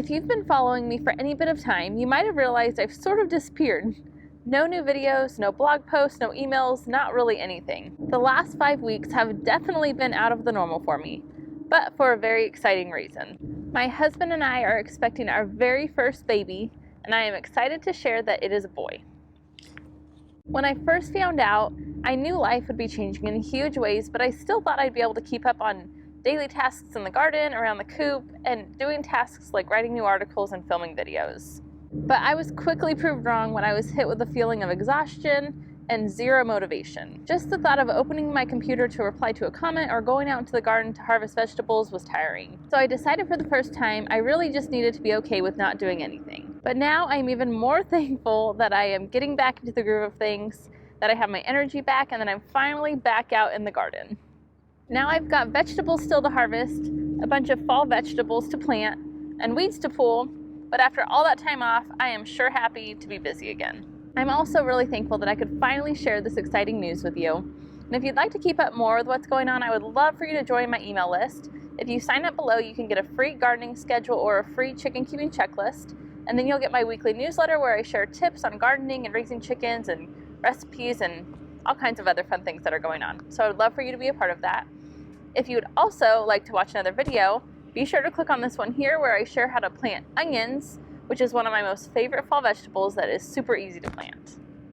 If you've been following me for any bit of time, you might have realized I've sort of disappeared. No new videos, no blog posts, no emails, not really anything. The last 5 weeks have definitely been out of the normal for me, but for a very exciting reason. My husband and I are expecting our very first baby, and I am excited to share that it is a boy. When I first found out, I knew life would be changing in huge ways, but I still thought I'd be able to keep up on daily tasks in the garden, around the coop, and doing tasks like writing new articles and filming videos. But I was quickly proved wrong when I was hit with a feeling of exhaustion and zero motivation. Just the thought of opening my computer to reply to a comment or going out into the garden to harvest vegetables was tiring. So I decided for the first time I really just needed to be okay with not doing anything. But now I'm even more thankful that I am getting back into the groove of things, that I have my energy back, and that I'm finally back out in the garden. Now I've got vegetables still to harvest, a bunch of fall vegetables to plant, and weeds to pull, but after all that time off, I am sure happy to be busy again. I'm also really thankful that I could finally share this exciting news with you. And if you'd like to keep up more with what's going on, I would love for you to join my email list. If you sign up below, you can get a free gardening schedule or a free chicken keeping checklist. And then you'll get my weekly newsletter where I share tips on gardening and raising chickens and recipes and all kinds of other fun things that are going on. So I would love for you to be a part of that. If you would also like to watch another video, be sure to click on this one here where I share how to plant onions, which is one of my most favorite fall vegetables that is super easy to plant.